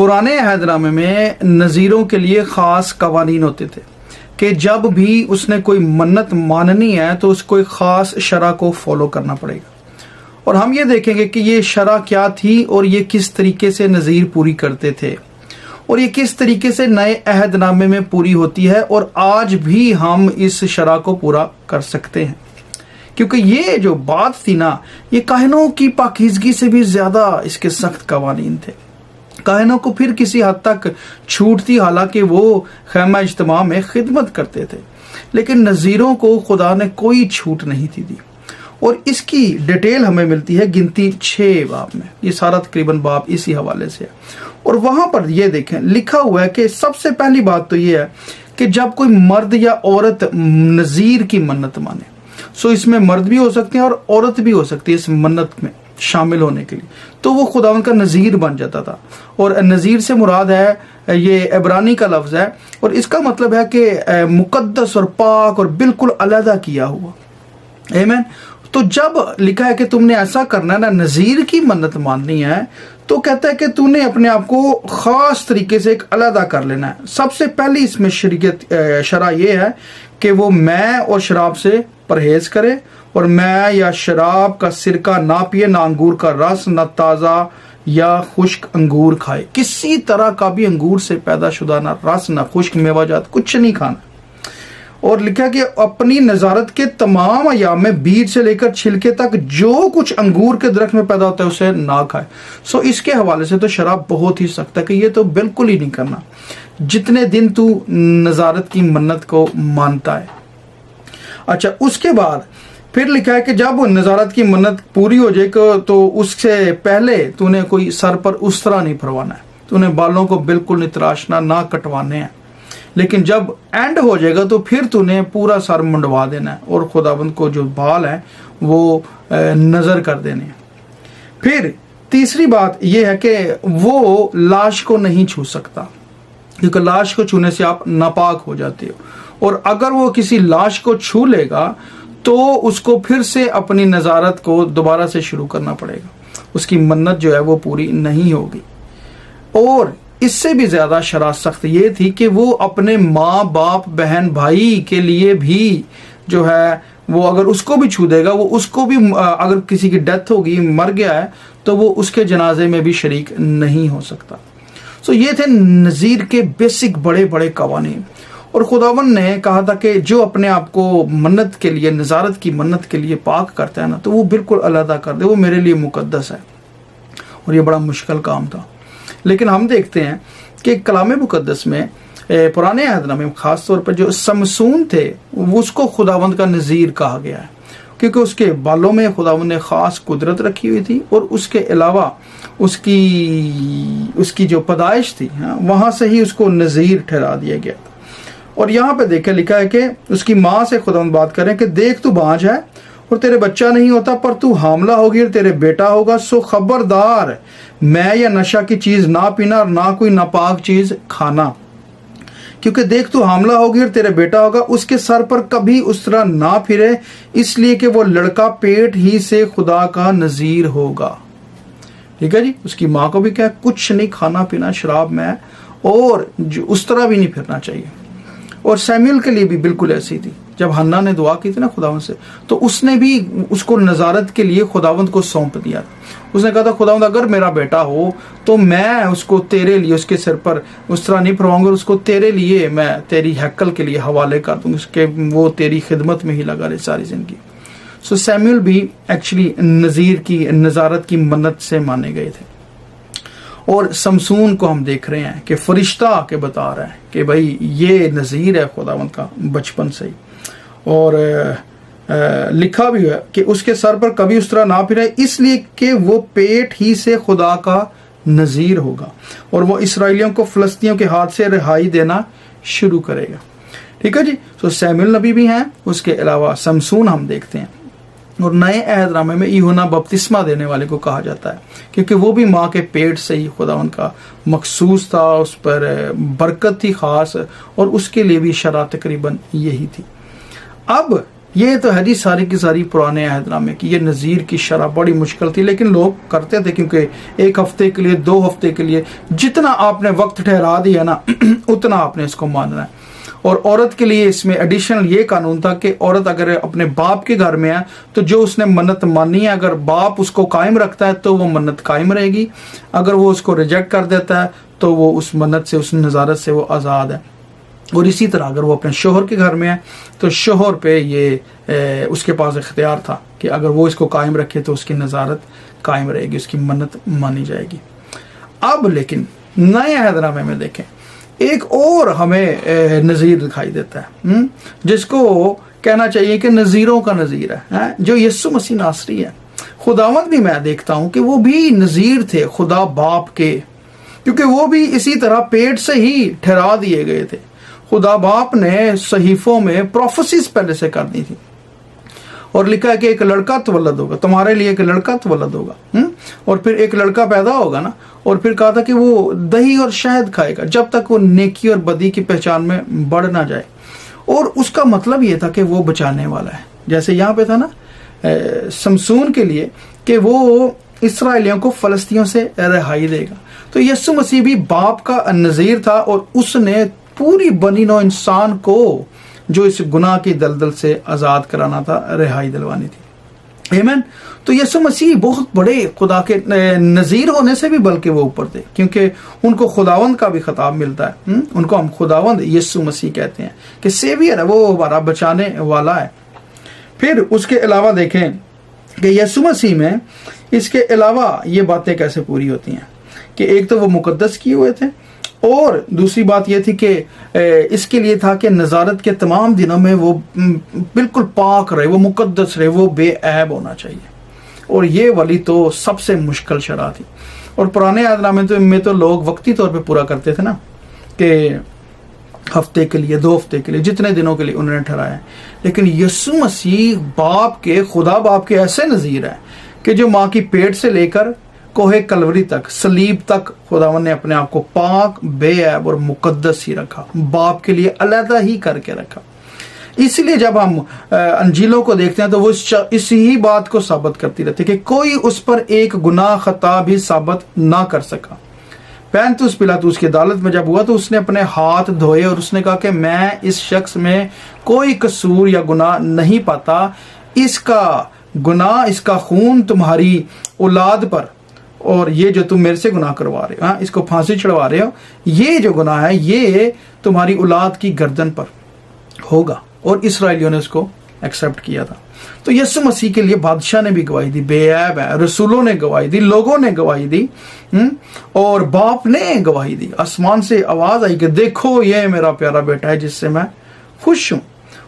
पुराने अहदनामे में नज़ीरों के लिए ख़ास कवानीन होते थे कि जब भी उसने कोई मन्नत माननी है तो उसको एक ख़ास शरा को फॉलो करना पड़ेगा। और हम ये देखेंगे कि ये शरा क्या थी और ये किस तरीके से नज़ीर पूरी करते थे और ये किस तरीके से नए अहदनामे में पूरी होती है, और आज भी हम इस शरा को पूरा कर सकते हैं। क्योंकि ये जो बात थी ना, ये काहिनों की पाकीज़गी से भी ज़्यादा इसके सख्त कवानीन थे। काहिनों को फिर किसी हद तक छूट थी, हालांकि वो खैमा इज्तिमा में खिदमत करते थे, लेकिन नज़ीरों को खुदा ने कोई छूट नहीं थी दी। और इसकी डिटेल हमें मिलती है गिनती 6 बाब में। ये सारा तकरीबन बाब इसी हवाले से है। और वहां पर ये देखें लिखा हुआ है कि सबसे पहली बात तो ये है कि जब कोई मर्द या औरत नज़ीर की मन्नत माने, सो इसमें मर्द भी हो सकते हैं और औरत भी हो सकती है इस मन्नत में शामिल होने के लिए, तो वो खुदावंद का नज़ीर बन जाता था। और नज़ीर से मुराद है ये इब्रानी का लफ्ज़ है और इसका मतलब है कि मुकद्दस और पाक और बिल्कुल अलहदा किया हुआ। आमीन। तो जब लिखा है कि तुमने ऐसा करना है ना, नज़ीर की मन्नत माननी है, तो कहता है कि तूने अपने आप को ख़ास तरीके से एक अलहदा कर लेना है। सबसे पहली इसमें शरा ये है कि वो मैं और शराब से परहेज करे, और मैं या शराब का सिरका ना पिए, ना अंगूर का रस, ना ताज़ा या खुश्क अंगूर खाए। किसी तरह का भी अंगूर से पैदा शुदा ना रस, ना खुश्क मेवाजात, कुछ नहीं खाना। और लिखा कि अपनी नज़ारत के तमाम अयाम में बीज से लेकर छिलके तक जो कुछ अंगूर के दरख्त में पैदा होता है उसे ना खाए। सो इसके हवाले से तो शराब बहुत ही सख्त है कि ये तो बिल्कुल ही नहीं करना जितने दिन तू नज़ारत की मन्नत को मानता है। अच्छा, उसके बाद फिर लिखा है कि जब नज़ारत की मन्नत पूरी हो जाए तो उससे पहले तूने कोई सर पर उस तरह नहीं फरवाना है, तूने बालों को बिल्कुल नहीं तराशना, ना कटवाने हैं। लेकिन जब एंड हो जाएगा तो फिर तूने पूरा सर मुंडवा देना है और खुदाबंद को जो बाल हैं वो नज़र कर देने हैं। फिर तीसरी बात यह है कि वो लाश को नहीं छू सकता, क्योंकि लाश को छूने से आप नापाक हो जाते हो, और अगर वो किसी लाश को छू लेगा तो उसको फिर से अपनी नज़ारत को दोबारा से शुरू करना पड़ेगा, उसकी मन्नत जो है वो पूरी नहीं होगी। और इससे भी ज़्यादा शरा सख्त ये थी कि वो अपने माँ बाप बहन भाई के लिए भी जो है वो अगर उसको भी छू देगा, वो उसको भी अगर किसी की डेथ होगी, मर गया है, तो वो उसके जनाजे में भी शरीक नहीं हो सकता। सो ये थे नज़ीर के बेसिक बड़े बड़े कवानीन। और खुदावन ने कहा था कि जो अपने आप को मन्नत के लिए, नज़ारत की मन्नत के लिए पाक करता है ना, तो वो बिल्कुल अलहदा कर दे, वो मेरे लिए मुकद्दस है। और ये बड़ा मुश्किल काम था। लेकिन हम देखते हैं कि कलाम मुकद्दस में पुराने अहदनामे में ख़ास तौर पर जो समसून थे उसको खुदावंद का नज़ीर कहा गया है, क्योंकि उसके बालों में खुदावंद ने ख़ास कुदरत रखी हुई थी, और उसके अलावा उसकी जो पैदाइश थी वहाँ से ही उसको नज़ीर ठहरा दिया गया था। और यहाँ पे देखे लिखा है कि उसकी माँ से खुदावंद बात करें कि देख तू बाँझ है और तेरे बच्चा नहीं होता, पर तू हामला होगी और तेरे बेटा होगा, सो खबरदार मैं या नशा की चीज़ ना पीना और ना कोई नापाक चीज़ खाना, क्योंकि देख तू हामला होगी और तेरे बेटा होगा, उसके सर पर कभी उस तरह ना फिरे, इसलिए कि वो लड़का पेट ही से खुदा का नज़ीर होगा। ठीक है जी। उसकी माँ को भी क्या, कुछ नहीं खाना पीना, शराब में, और उस तरह भी नहीं फिरना चाहिए। और सैमुएल के लिए भी बिल्कुल ऐसी थी। जब हन्ना ने दुआ की थी ना खुदावंद से, तो उसने भी उसको नज़ारत के लिए खुदावंद को सौंप दिया। उसने कहा था खुदावंद अगर मेरा बेटा हो तो मैं उसको तेरे लिए, उसके सिर पर उस तरह नहीं फरमाऊंगा, उसको तेरे लिए, मैं तेरी हैकल के लिए हवाले कर दूंगा, उसके वो तेरी खिदमत में ही लगा रहे सारी जिंदगी। सो सैमुएल भी एक्चुअली नज़ीर की, नज़ारत की मन्नत से माने गए थे। और समसून को हम देख रहे हैं कि फरिश्ता आके बता रहा है कि भाई ये नज़ीर है खुदावंद का बचपन से ही। और लिखा भी है कि उसके सर पर कभी उस तरह ना फिरे, इसलिए कि वो पेट ही से खुदा का नज़ीर होगा और वो इसराइलियों को फ़लस्तीनियों के हाथ से रिहाई देना शुरू करेगा। ठीक है जी। तो सैमुएल नबी भी हैं, उसके अलावा समसून हम देखते हैं। और नए अहदनामे में यूहन्ना बपतिस्मा देने वाले को कहा जाता है, क्योंकि वो भी माँ के पेट से ही खुदावंद का मखसूस था, उस पर बरकत थी ख़ास, और उसके लिए भी शरा तकरीबन यही थी। अब ये तो है जी सारी की सारी पुराने अहदनामे की। ये नज़ीर की शरह बड़ी मुश्किल थी, लेकिन लोग करते थे, क्योंकि एक हफ्ते के लिए, 2 हफ्ते के लिए, जितना आपने वक्त ठहरा दिया ना उतना आपने इसको मानना है। और औरत के लिए इसमें एडिशनल ये कानून था कि औरत अगर अपने बाप के घर में है तो जो उसने मन्नत मानी है, अगर बाप उसको कायम रखता है तो वो मन्नत कायम रहेगी, अगर वो उसको रिजेक्ट कर देता है तो वो उस मन्नत से, उस नज़ारत से वो आज़ाद है। और इसी तरह अगर वो अपने शोहर के घर में है तो शोहर पे ये उसके पास इख्तियार था कि अगर वो इसको कायम रखे तो उसकी नज़ारत कायम रहेगी, उसकी मन्नत मानी जाएगी। अब लेकिन नए अहदनामे में देखें एक और हमें नज़ीर दिखाई देता है, जिसको कहना चाहिए कि नज़ीरों का नज़ीर है, जो यीशु मसीह नासरी है। खुदावंद भी मैं देखता हूं कि वो भी नज़ीर थे खुदा बाप के, क्योंकि वो भी इसी तरह पेट से ही ठहरा दिए गए थे। खुदा बाप ने सहीफों में प्रोफेसीज पहले से कर दी थी और लिखा है कि एक लड़का तवल्लद होगा, तुम्हारे लिए एक लड़का तवल्लद होगा, और फिर एक लड़का पैदा होगा ना, और फिर कहा था कि वो दही और शहद खाएगा जब तक वो नेकी और बदी की पहचान में बढ़ ना जाए। और उसका मतलब ये था कि वो बचाने वाला है, जैसे यहाँ पे था ना समसून के लिए कि वो इसराइलियों को फलस्तियों से रिहाई देगा। तो यीशु मसीह भी बाप का नज़ीर था और उसने पूरी बनी नौ इंसान को जो इस गुनाह की दलदल से आज़ाद कराना था, रिहाई दिलवानी थी। आमीन। तो यीशु मसीह बहुत बड़े खुदा के नज़ीर होने से भी बल्कि वो ऊपर थे, क्योंकि उनको खुदावंद का भी खिताब मिलता है। उनको हम खुदावंद यीशु मसीह कहते हैं कि सेवियर है, वो हमारा बचाने वाला है। फिर उसके अलावा देखें कि यीशु मसीह में इसके अलावा ये बातें कैसे पूरी होती हैं कि एक तो वो मुकद्दस किए हुए थे, और दूसरी बात यह थी कि इसके लिए था कि नज़ारत के तमाम दिनों में वो बिल्कुल पाक रहे, वो मुकद्दस रहे, वो बेऐब होना चाहिए। और ये वाली तो सबसे मुश्किल शरह थी। और पुराने अहदनामे में तो लोग वक्ती तौर पे पूरा करते थे ना, कि हफ्ते के लिए, 2 हफ्ते के लिए, जितने दिनों के लिए उन्होंने ठहराया। लेकिन यीशु मसीह बाप के, खुदा बाप के ऐसे नज़ीर है कि जो माँ की पेट से लेकर कोहे कलवरी तक, सलीब तक खुदावन ने अपने आप को पाक, बेऐब और मुकद्दस ही रखा, बाप के लिए अलहदा ही करके रखा। इसलिए जब हम अंजीलों को देखते हैं तो वो इसी ही बात को साबित करती रहती है कि कोई उस पर एक गुनाह खता भी साबित ना कर सका। पैंतुस पिलातुस की अदालत में जब हुआ तो उसने अपने हाथ धोए और उसने कहा कि मैं इस शख्स में कोई कसूर या गुनाह नहीं पाता, इसका गुनाह, इसका खून तुम्हारी औलाद पर, और ये जो तुम मेरे से गुनाह करवा रहे हो, इसको फांसी चढ़वा रहे हो, ये जो गुनाह है ये तुम्हारी औलाद की गर्दन पर होगा। और इसराइलियों ने उसको एक्सेप्ट किया था। तो यीशु मसीह के लिए बादशाह ने भी गवाही दी, बेऐब है, रसूलों ने गवाही दी, लोगों ने गवाही दी, और बाप ने गवाही दी। आसमान से आवाज आई कि देखो ये मेरा प्यारा बेटा है जिससे मैं खुश हूं।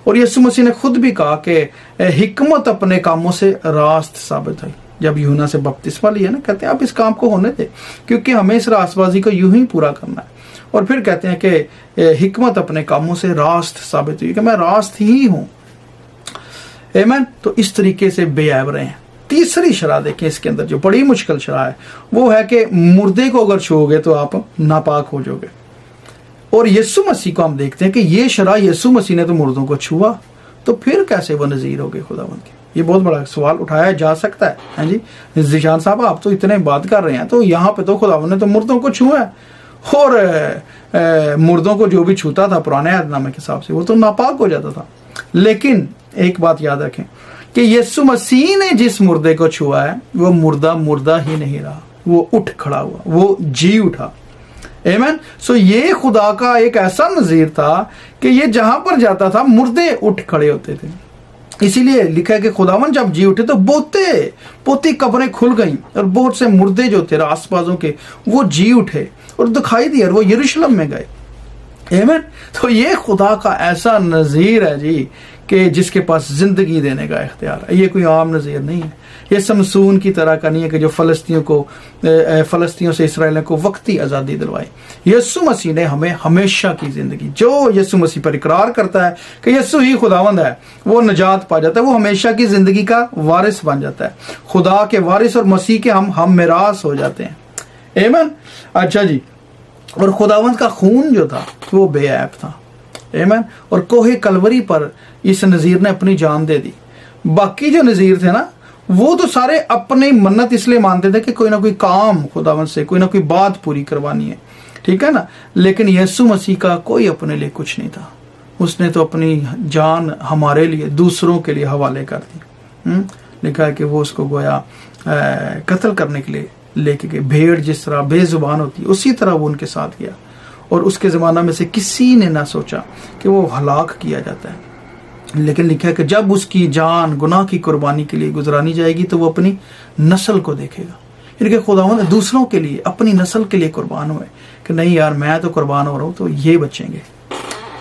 और यीशु मसीह ने खुद भी कहा कि हिकमत अपने कामों से रास्त साबित हुई। जब यूहन्ना से बपतिस्मा लिया ना, कहते हैं आप इस काम को होने दे, क्योंकि हमें इस रास्तबाजी को यूं ही पूरा करना है। और फिर कहते हैं कि हिकमत अपने कामों से रास्त साबित हुई, कि मैं रास्त ही हूं। आमीन। तो इस तरीके से बेऐब रहे हैं। तीसरी शरह देखें इसके अंदर, जो बड़ी मुश्किल शरह है, वो है कि मुर्दे को अगर छूओगे तो आप नापाक हो जाओगे। और यीशु मसीह को हम देखते हैं कि ये शरह, यीशु मसीह ने तो मुर्दों को छुआ, तो फिर कैसे वो नज़ीर हो गए खुदावंद के? ये बहुत बड़ा सवाल उठाया जा सकता है जी। जिशान साहब आप तो इतने बात कर रहे हैं, तो यहाँ पे तो खुदावंद ने तो मुर्दों को छुआ है, और मुर्दों को जो भी छूता था पुराने अहदनामे के हिसाब से वो तो नापाक हो जाता था। लेकिन एक बात याद रखें कि यीशु मसीह ने जिस मुर्दे को छुआ है वो मुर्दा मुर्दा ही नहीं रहा, वो उठ खड़ा हुआ, वो जी उठा। आमीन। सो ये खुदा का एक ऐसा नज़ीर था कि ये जहां पर जाता था मुर्दे उठ खड़े होते थे। इसीलिए लिखा है कि खुदावन जब जी उठे तो पोती कब्रें खुल गईं और बहुत से मुर्दे जो थे आसपासों के वो जी उठे और दिखाई दिए और वो यरूशलेम में गए। आमीन। तो ये खुदा का ऐसा नज़ीर है जी कि जिसके पास जिंदगी देने का इख्तियार है। ये कोई आम नज़ीर नहीं है, ये समसून की तरह का नहीं है कि जो फलस्तियों से इसराइलियों को वक्ती आज़ादी दिलवाई। यीशु मसीह ने हमें हमेशा की जिंदगी, जो यीशु मसीह पर इकरार करता है कि यीशु ही खुदावंद है, वो निजात पा जाता है, वो हमेशा की जिंदगी का वारिस बन जाता है। खुदा के वारिस और मसीह के हम मिरास हो जाते हैं। आमीन। अच्छा जी। और खुदावंद का खून जो था वो बेऐब था, आमीन। और कोहे कलवरी पर इस नज़ीर ने अपनी जान दे दी। बाकी जो नज़ीर थे ना, वो तो सारे अपनी मन्नत इसलिए मानते थे कि कोई ना कोई काम खुदावंद से, कोई ना कोई बात पूरी करवानी है, ठीक है ना। लेकिन यीशु मसीह का कोई अपने लिए कुछ नहीं था। उसने तो अपनी जान हमारे लिए, दूसरों के लिए हवाले कर दी। लिखा है कि वो उसको गोया कत्ल करने के लिए लेके गए। भेड़ जिस तरह बेजुबान होती है, उसी तरह वो उनके साथ गया। और उसके ज़माना में से किसी ने ना सोचा कि वो हलाक किया जाता है। लेकिन लिखा है कि जब उसकी जान गुनाह की कुर्बानी के लिए गुजरानी जाएगी तो वो अपनी नस्ल को देखेगा। यानी कि खुदावंद दूसरों के लिए, अपनी नस्ल के लिए कुर्बान हुए कि नहीं यार, मैं तो कुर्बान हो रहा हूँ तो ये बचेंगे।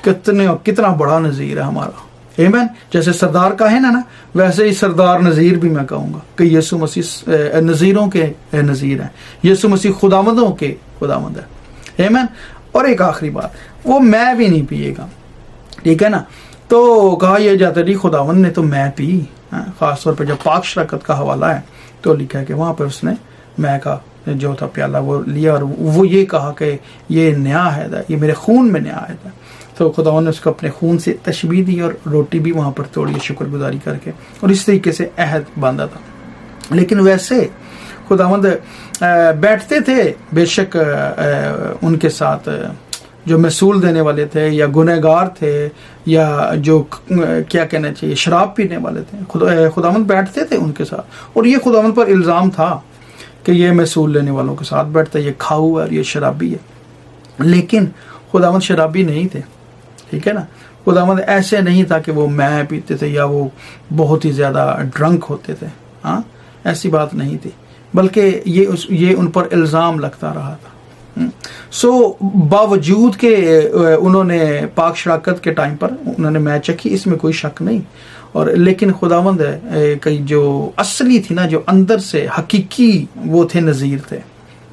कितना बड़ा नज़ीर है हमारा, आमीन। जैसे सरदार का है ना, वैसे ही सरदार नज़ीर भी मैं कहूँगा कि यीशु मसीह नज़ीरों के नज़ीर हैं। यीशु मसीह खुदावंदों के खुदावंद है, आमीन। और एक आखिरी बात, वो मैं भी नहीं पिएगा, ठीक है ना। तो कहा यह जाता है खुदावंद ने तो मैं पी। ख़ासतौर पर जब पाक शराकत का हवाला है तो लिखा है कि वहाँ पर उसने मैं का जो था प्याला वो लिया और वो ये कहा कि ये नया है, ये मेरे खून में नया है। तो खुदावंद ने उसको अपने खून से तशबीह दी और रोटी भी वहाँ पर तोड़ी शुक्रगुजारी करके, और इस तरीके से अहद बांधा था। लेकिन वैसे खुदावंद बैठते थे बेशक उनके साथ जो महसूल देने वाले थे या गुनहगार थे या जो क्या कहना चाहिए शराब पीने वाले थे, खुदावंद बैठते थे उनके साथ। और ये खुदावंद पर इल्ज़ाम था कि ये महसूल लेने वालों के साथ बैठता है, ये खाऊ है और ये शराबी है। लेकिन खुदावंद शराबी नहीं थे, ठीक है ना। खुदावंद ऐसे नहीं था कि वो मैं पीते थे या वो बहुत ही ज़्यादा ड्रंक होते थे। हाँ, ऐसी बात नहीं थी, बल्कि ये उन पर इल्ज़ाम लगता रहा था। बावजूद के उन्होंने पाक शराकत के टाइम पर उन्होंने मैं चखी, इसमें कोई शक नहीं। और लेकिन खुदावंद कई जो असली थी ना, जो अंदर से हकीकी वो थे, नज़ीर थे।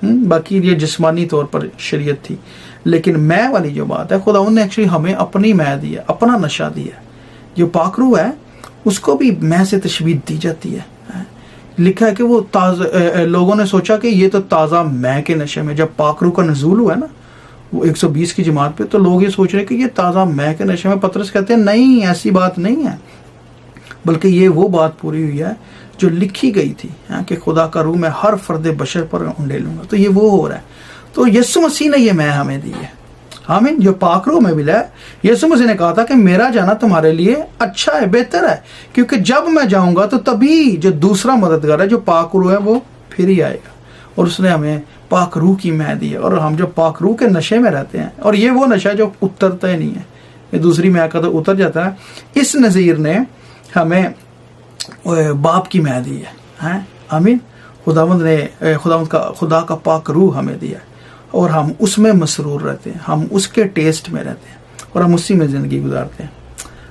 बाकी ये जिस्मानी तौर पर शरीयत थी। लेकिन मैं वाली जो बात है, खुदावंद ने एक्चुअली हमें अपनी मैं दी है, अपना नशा दिया है। जो पाकरू है उसको भी मैं से तशबीह दी जाती है। लिखा है कि वो ताज़ा, लोगों ने सोचा कि ये तो ताज़ा मैं के नशे में, जब पाकरू का नज़ूल हुआ है ना वो 120 की जमात पे, तो लोग ये सोच रहे कि ये ताज़ा मैं के नशे में। पतरस कहते हैं नहीं, ऐसी बात नहीं है, बल्कि ये वो बात पूरी हुई है जो लिखी गई थी कि खुदा का रूह मैं हर फर्द बशर पर उंडेलूंगा। तो ये वो हो रहा है। तो यीशु मसीह ने ये मैं हमें दी है, आमीन। जो पाकरू में मिला है, यीशु मसीह ने कहा था कि मेरा जाना तुम्हारे लिए अच्छा है, बेहतर है, क्योंकि जब मैं जाऊंगा तो तभी जो दूसरा मददगार है जो पाकरू है वो फिर ही आएगा। और उसने हमें पाकरू की मैं दी है। और हम जो पाकरू के नशे में रहते हैं, और ये वो नशा जो उतरता ही नहीं है, ये दूसरी मैं का तो उतर जाता है। इस नज़ीर ने हमें बाप की मैं दी है, आमीन। खुदा का पाक रूह हमें दिया है और हम उसमें मसरूर रहते हैं, हम उसके टेस्ट में रहते हैं और हम उसी में ज़िंदगी गुजारते हैं,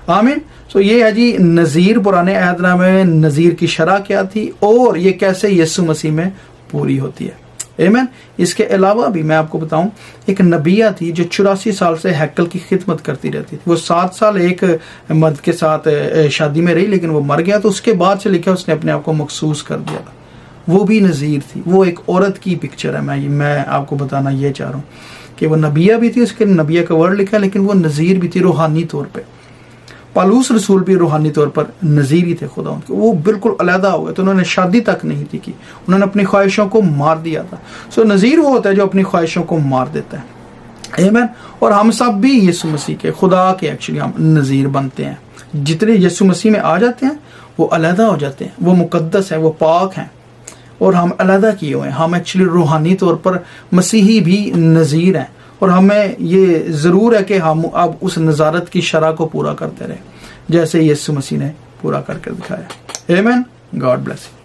आमीन। सो ये है जी नज़ीर। पुराने अहदनामे में नज़ीर की शरह क्या थी और ये कैसे यीशु मसीह में पूरी होती है, आमीन। इसके अलावा भी मैं आपको बताऊं, एक नबिया थी जो 84 साल से हैकल की खिदमत करती रहती थी। वो 7 साल एक मर्द के साथ शादी में रही, लेकिन वो मर गया। तो उसके बाद से लिखा उसने अपने आप को मखसूस कर दिया था। वो भी नज़ीर थी। वो एक औरत की पिक्चर है। मैं आपको बताना ये चाह रहा हूँ कि वो नबिया भी थी, उसके नबिया का वर्ड लिखा है, लेकिन वो नज़ीर भी थी रूहानी तौर पे। पालूस रसूल भी रूहानी तौर पर नज़ीर ही थे खुदा उनके। वो बिल्कुल अलहदा हो गए, तो उन्होंने शादी तक नहीं थी की, उन्होंने अपनी ख्वाहिशों को मार दिया था। सो नज़ीर वो होता है जो अपनी ख्वाहिशों को मार देता है, आमीन। और हम सब भी यीशु मसीह के, खुदा के एक्चुअली हम नज़ीर बनते हैं। जितने यीशु मसीह में आ जाते हैं वो अलहदा हो जाते हैं, वो मुकद्दस है, वो पाक हैं और हम अलहदा किए हुए हैं। हम एक्चुअली रूहानी तौर पर मसीही भी नज़ीर हैं और हमें ये ज़रूर है कि हम अब उस नज़ारत की शरह को पूरा करते रहें जैसे यीशु मसीह ने पूरा करके दिखाया। आमीन। God bless you.